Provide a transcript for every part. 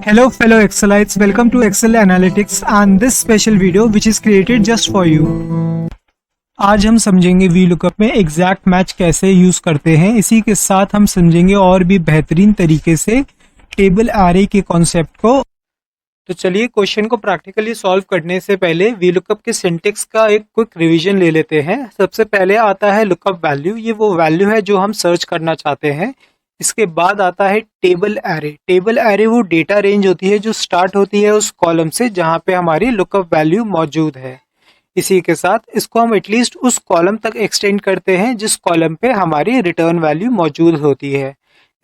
Hello fellow Excelites, welcome to Excel Analytics and this special video which is created just for you। आज हम समझेंगे VLOOKUP में exact match कैसे use करते हैं। इसी के साथ हम समझेंगे और भी बेहतरीन तरीके से टेबल एरे के कॉन्सेप्ट को। तो चलिए क्वेश्चन को प्रैक्टिकली सॉल्व करने से पहले VLOOKUP के सिंटेक्स का एक क्विक रिवीजन ले लेते हैं। सबसे पहले आता है लुकअप वैल्यू, ये वो वैल्यू है जो हम सर्च करना चाहते हैं। इसके बाद आता है टेबल एरे। टेबल एरे वो डेटा रेंज होती है जो स्टार्ट होती है उस कॉलम से जहां पे हमारी लुकअप वैल्यू मौजूद है। इसी के साथ इसको हम एटलीस्ट उस कॉलम तक एक्सटेंड करते हैं जिस कॉलम पे हमारी रिटर्न वैल्यू मौजूद होती है।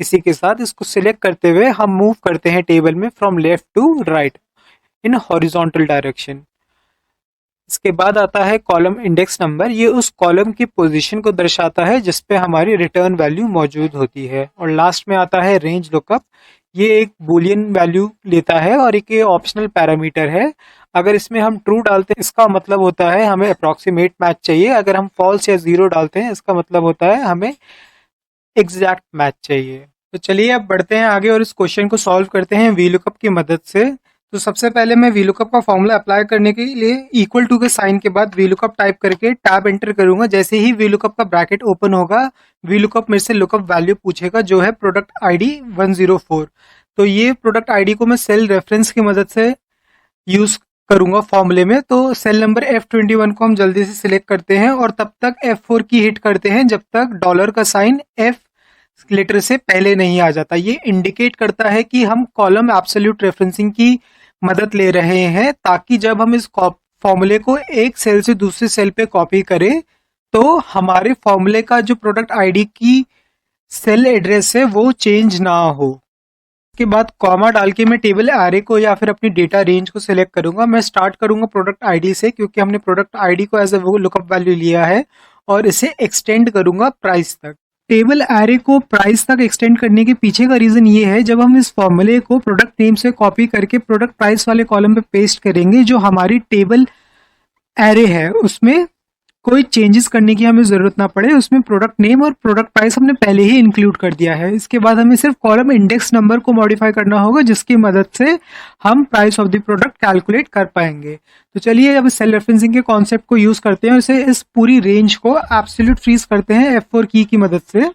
इसी के साथ इसको सिलेक्ट करते हुए हम मूव करते हैं टेबल में from left to right in horizontal direction. इसके बाद आता है कॉलम इंडेक्स नंबर, ये उस कॉलम की पोजीशन को दर्शाता है जिस पे हमारी रिटर्न वैल्यू मौजूद होती है। और लास्ट में आता है रेंज लुकअप, ये एक बूलियन वैल्यू लेता है और एक ऑप्शनल पैरामीटर है। अगर इसमें हम ट्रू डालते हैं इसका मतलब होता है हमें अप्रॉक्सीमेट मैच चाहिए, अगर हम फॉल्स या जीरो डालते हैं इसका मतलब होता है हमें एग्जैक्ट मैच चाहिए। तो चलिए अब बढ़ते हैं आगे और इस क्वेश्चन को सॉल्व करते हैं VLOOKUP की मदद से। तो सबसे पहले मैं VLOOKUP का फॉर्मूला अप्लाई करने के लिए इक्वल टू के साइन के बाद VLOOKUP टाइप करके टैब एंटर करूंगा। जैसे ही VLOOKUP का ब्रैकेट ओपन होगा VLOOKUP मेरे से लुकअप वैल्यू पूछेगा जो है प्रोडक्ट आईडी 104। तो ये प्रोडक्ट आईडी को मैं सेल रेफरेंस की मदद से यूज करूंगा फॉर्मूले में। तो सेल नंबर F21 को हम जल्दी से सिलेक्ट करते हैं और तब तक F4 की हिट करते हैं जब तक डॉलर का साइन F लेटर से पहले नहीं आ जाता। ये इंडिकेट करता है कि हम कॉलम एब्सोल्यूट रेफरेंसिंग की मदद ले रहे हैं ताकि जब हम इस फॉर्मूले को एक सेल से दूसरे सेल पे कॉपी करें तो हमारे फॉर्मूले का जो प्रोडक्ट आईडी की सेल एड्रेस है वो चेंज ना हो। इसके बाद कॉमा डाल के मैं टेबल एरे को या फिर अपनी डेटा रेंज को सिलेक्ट करूंगा। मैं स्टार्ट करूंगा प्रोडक्ट आईडी से क्योंकि हमने प्रोडक्ट आईडी को एज ए लुकअप वैल्यू लिया है और इसे एक्सटेंड करूंगा प्राइस तक। टेबल एरे को प्राइस तक एक्सटेंड करने के पीछे का रीजन ये है, जब हम इस फॉर्मूले को प्रोडक्ट नेम से कॉपी करके प्रोडक्ट प्राइस वाले कॉलम पे पेस्ट करेंगे, जो हमारी टेबल एरे है उसमें कोई चेंजेस करने की हमें जरूरत ना पड़े। उसमें प्रोडक्ट नेम और प्रोडक्ट प्राइस हमने पहले ही इंक्लूड कर दिया है। इसके बाद हमें सिर्फ कॉलम इंडेक्स नंबर को मॉडिफाई करना होगा जिसकी मदद से हम price of the product calculate कर पाएंगे। तो चलिए अब सेल रेफरेंसिंग के कॉन्सेप्ट को यूज करते हैं और इसे इस पूरी रेंज को एब्सोल्यूट फ्रीज करते हैं F4 की मदद से।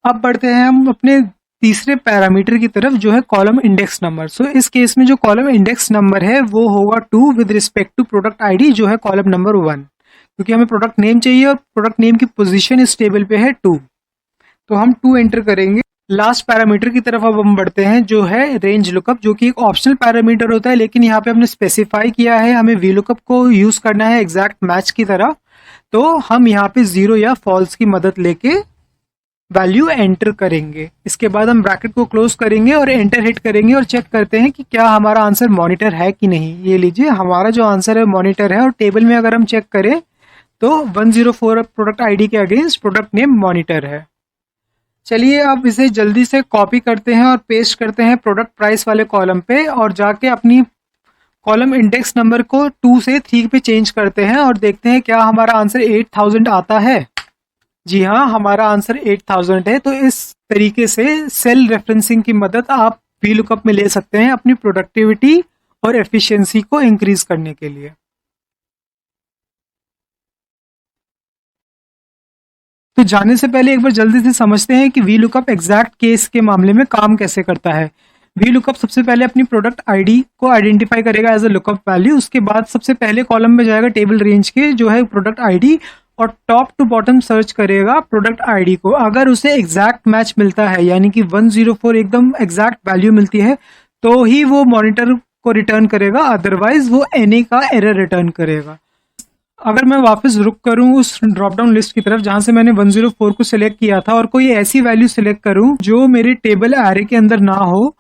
अब बढ़ते हैं हम अपने तीसरे पैरामीटर की तरफ जो है कॉलम इंडेक्स नंबर। सो इस केस में जो कॉलम इंडेक्स नंबर है वो होगा 2 with respect to product ID जो है कॉलम नंबर 1, क्योंकि हमें प्रोडक्ट नेम चाहिए और प्रोडक्ट नेम की पोजीशन इस टेबल पे है 2, तो हम 2 एंटर करेंगे। लास्ट पैरामीटर की तरफ अब हम बढ़ते हैं जो है रेंज लुकअप, जो कि एक ऑप्शनल पैरामीटर होता है लेकिन यहाँ पे हमने स्पेसिफाई किया है हमें VLOOKUP को यूज करना है एग्जैक्ट मैच की तरह। तो हम यहाँ पे जीरो या फॉल्स की मदद लेके वैल्यू एंटर करेंगे। इसके बाद हम ब्रैकेट को क्लोज करेंगे और एंटर हिट करेंगे और चेक करते हैं कि क्या हमारा आंसर मॉनिटर है कि नहीं। ये लीजिए हमारा जो आंसर है मॉनिटर है और टेबल में अगर हम चेक करें तो 104 प्रोडक्ट आईडी के अगेंस्ट प्रोडक्ट नेम मॉनिटर है। चलिए अब इसे जल्दी से कॉपी करते हैं और पेस्ट करते हैं प्रोडक्ट प्राइस वाले कॉलम पे और जाके अपनी कॉलम इंडेक्स नंबर को 2 से 3 पे चेंज करते हैं और देखते हैं क्या हमारा आंसर 8000 आता है। जी हाँ, हमारा आंसर 8000 है। तो इस तरीके से सेल रेफरेंसिंग की मदद आप VLOOKUP में ले सकते हैं अपनी प्रोडक्टिविटी और एफिशिएंसी को इंक्रीज करने के लिए। तो जाने से पहले एक बार जल्दी से समझते हैं कि VLOOKUP एग्जैक्ट केस के मामले में काम कैसे करता है। VLOOKUP सबसे पहले अपनी प्रोडक्ट आईडी को आइडेंटिफाई करेगा एज ए लुकअप वैल्यू। उसके बाद सबसे पहले कॉलम में जाएगा टेबल रेंज के जो है प्रोडक्ट आईडी और टॉप टू बॉटम सर्च करेगा प्रोडक्ट आईडी को। अगर उसे एग्जैक्ट मैच मिलता है यानी कि 104 एकदम एग्जैक्ट वैल्यू मिलती है तो ही वो मॉनिटर को रिटर्न करेगा, अदरवाइज वो NA का एरर रिटर्न करेगा। अगर मैं वापस रुक करूं उस ड्रॉप डाउन लिस्ट की तरफ जहां से मैंने 104 को सिलेक्ट किया था और कोई ऐसी वैल्यू सिलेक्ट करूं जो मेरे टेबल एरे के अंदर ना हो,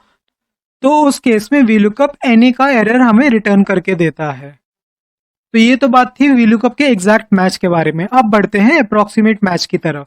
तो उस केस में VLOOKUP NA का एरर हमें रिटर्न करके देता है। तो ये तो बात थी VLOOKUP के एग्जैक्ट मैच के बारे में। अब बढ़ते हैं अप्रॉक्सीमेट मैच की तरफ।